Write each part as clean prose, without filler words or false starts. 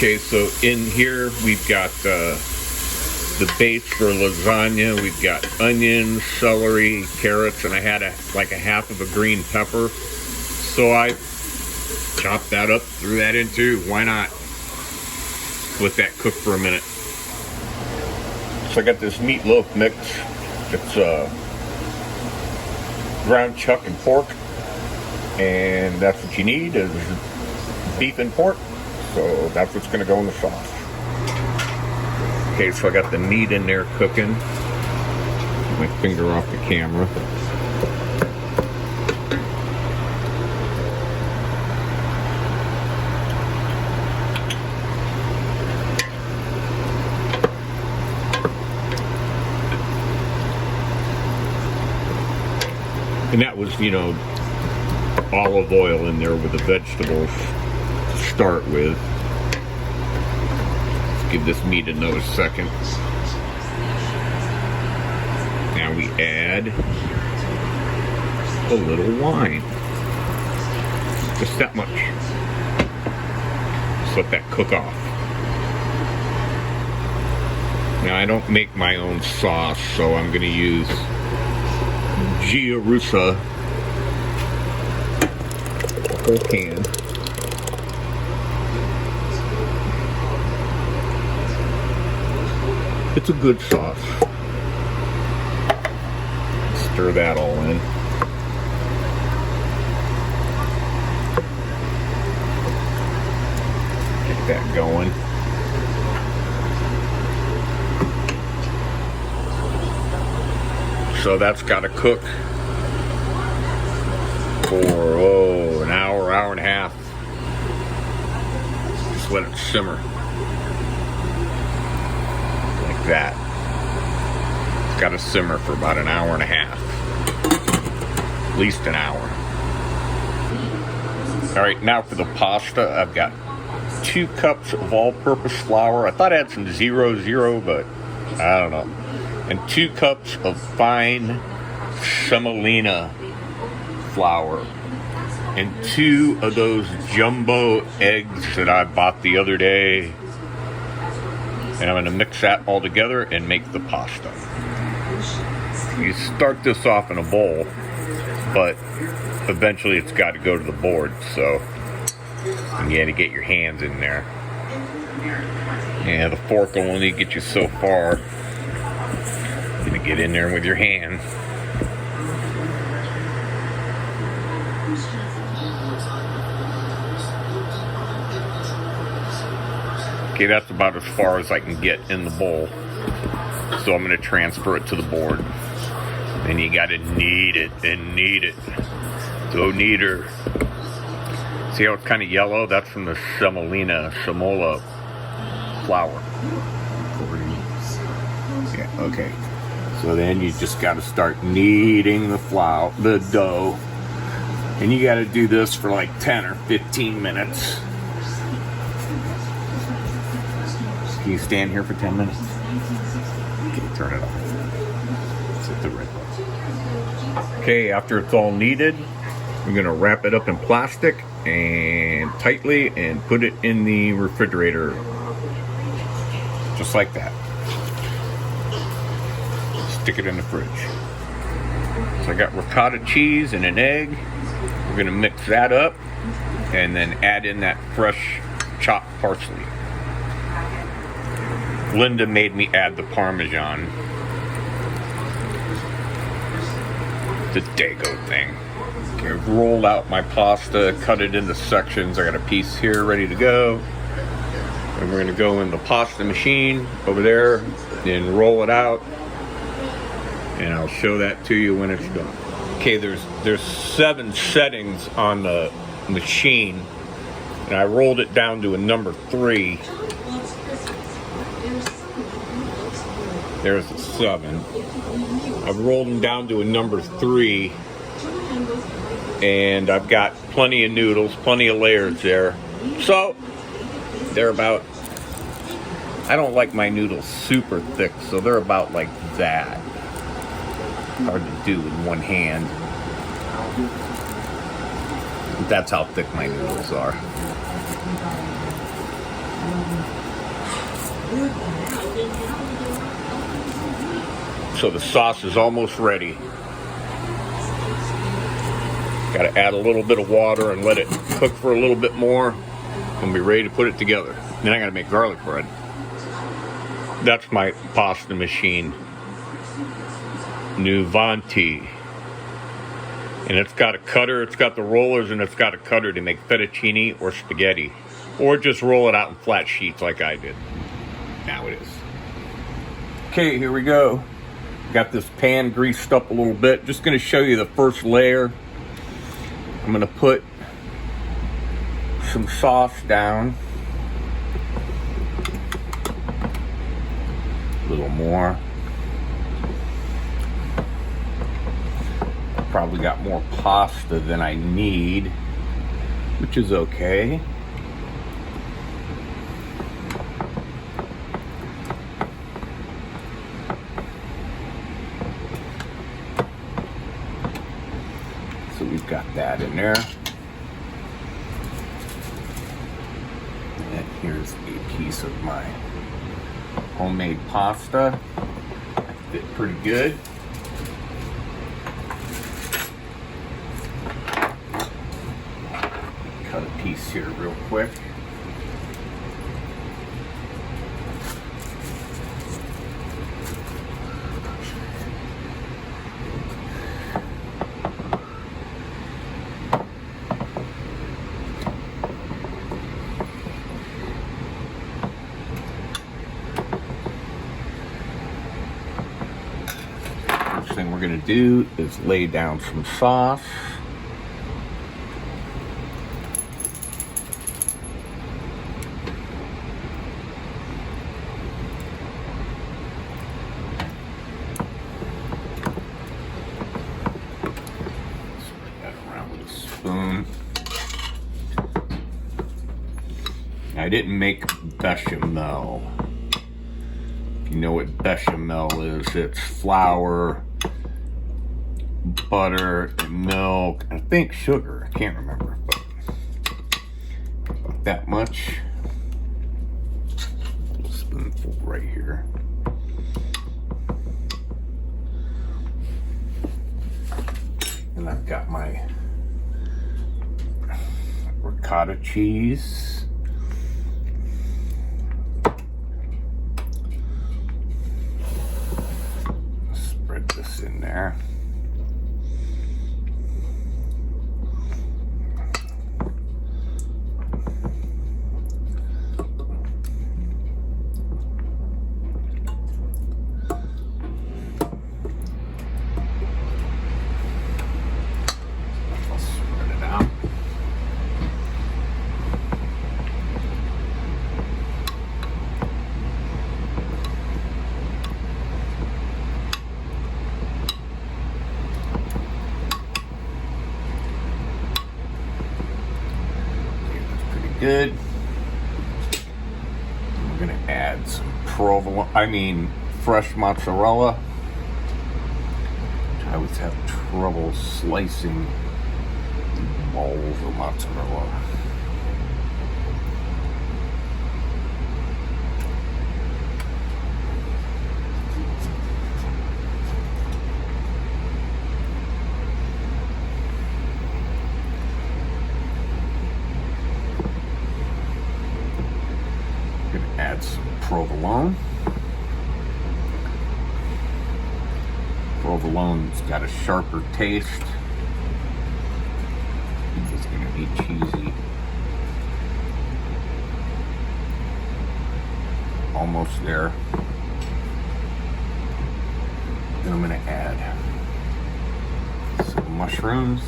Okay, so in here we've got the base for lasagna. We've got onions, celery, carrots, and I had like a half of a green pepper. So I chopped that up, threw that in too. Why not? Let that cook for a minute. So I got this meatloaf mix. It's ground chuck and pork, and that's what you need is beef and pork. So that's what's going to go in the sauce. Okay, so I got the meat in there cooking. Get my finger off the camera. And that was, you know, olive oil in there with the vegetables to start with. Let's give this meat another second. Now we add a little wine. Just that much. Just let that cook off. Now I don't make my own sauce, so I'm going to use Giarusa, a whole can. It's a good sauce. Stir that all in. Get that going. So that's got to cook for, an hour, hour and a half. Just let it simmer. Like that. It's got to simmer for about an hour and a half. At least an hour. Alright, now for the pasta, I've got 2 cups of all-purpose flour. I thought I had some 0-0, but I don't know. And 2 cups of fine semolina flour. And 2 of those jumbo eggs that I bought the other day. And I'm going to mix that all together and make the pasta. You start this off in a bowl, but eventually it's got to go to the board, so you got to get your hands in there. Yeah, the fork will only get you so far. You're going to get in there with your hand. Okay, that's about as far as I can get in the bowl. So I'm going to transfer it to the board. And you got to knead it and knead it. Go kneader. See how it's kind of yellow? That's from the semola flour. Yeah, okay. So then you just got to start kneading the dough. And you got to do this for like 10 or 15 minutes. Can you stand here for 10 minutes? Okay, turn it off. Let's hit the red button. Okay, after it's all kneaded, we're going to wrap it up in plastic and tightly and put it in the refrigerator. Just like that. Stick it in the fridge. So I got ricotta cheese and an egg. We're going to mix that up and then add in that fresh chopped parsley. Linda made me add the Parmesan. The Dago thing. Okay, I've rolled out my pasta, cut it into sections. I got a piece here ready to go. And we're going to go in the pasta machine over there and roll it out. And I'll show that to you when it's done. Okay, there's 7 settings on the machine. And I rolled it down to a number 3. There's a 7. I've rolled them down to a number 3. And I've got plenty of noodles, plenty of layers there. So, they're about, I don't like my noodles super thick, so they're about like that. Hard to do in one hand. That's how thick my noodles are. So the sauce is almost ready. Got to add a little bit of water and let it cook for a little bit more. And be ready to put it together. Then I got to make garlic bread. That's my pasta machine. Nuvanti. And it's got a cutter, it's got the rollers, and it's got a cutter to make fettuccine or spaghetti. Or just roll it out in flat sheets like I did. Now it is. Okay, here we go. Got this pan greased up a little bit. Just going to show you the first layer. I'm going to put some sauce down. A little more. Probably got more pasta than I need, which is okay. So we've got that in there. And here's a piece of my homemade pasta. That fit pretty good. Cut a piece here real quick. First thing we're going to do is lay down some sauce. Spoon. I didn't make bechamel. If you know what bechamel is, it's flour, butter, and milk, and I think sugar. I can't remember, but about that much. A spoonful right here. And I've got my ricotta cheese. Spread this in there. Good. We're gonna add some fresh mozzarella. I always have trouble slicing balls of mozzarella. Add some provolone. Provolone's got a sharper taste. It's going to be cheesy. Almost there. Then I'm going to add some mushrooms.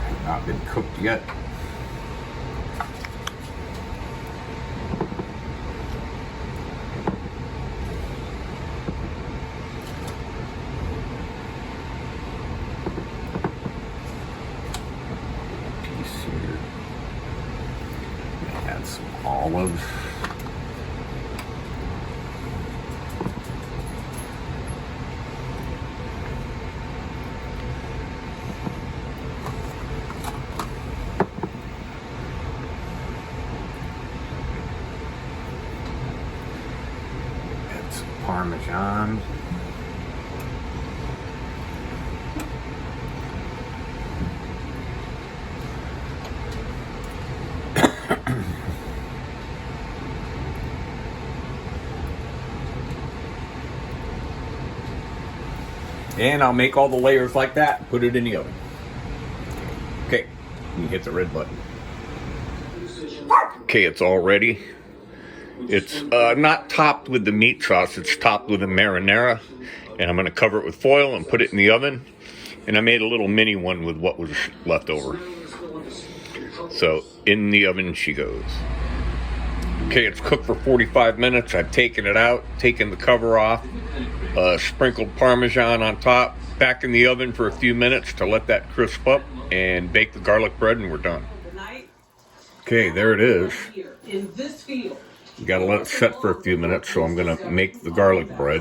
Have not been cooked yet. Add some olives. Parmesan. And I'll make all the layers like that and put it in the oven. Okay, you hit the red button. Okay, it's all ready. It's not topped with the meat sauce, it's topped with the marinara. And I'm going to cover it with foil and put it in the oven. And I made a little mini one with what was left over. So in the oven she goes. Okay, it's cooked for 45 minutes. I've taken it out, taken the cover off, sprinkled Parmesan on top, back in the oven for a few minutes to let that crisp up, and bake the garlic bread, and we're done. Okay, there it is. You gotta let it set for a few minutes, so I'm gonna make the garlic bread.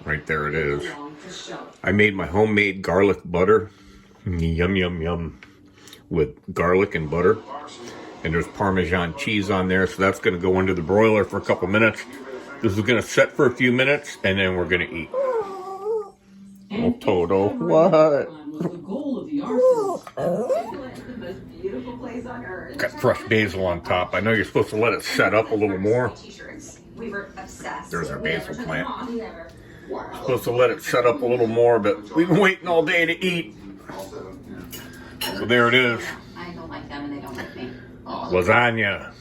Right there it is. I made my homemade garlic butter. Yum, yum, yum. With garlic and butter. And there's Parmesan cheese on there, so that's going to go into the broiler for a couple minutes. This is going to set for a few minutes, and then we're going to eat. Oh, Toto, what? Got fresh basil on top. I know you're supposed to let it set up a little more. There's our basil plant. Supposed to let it set up a little more, but we've been waiting all day to eat. So there it is. Lasagna.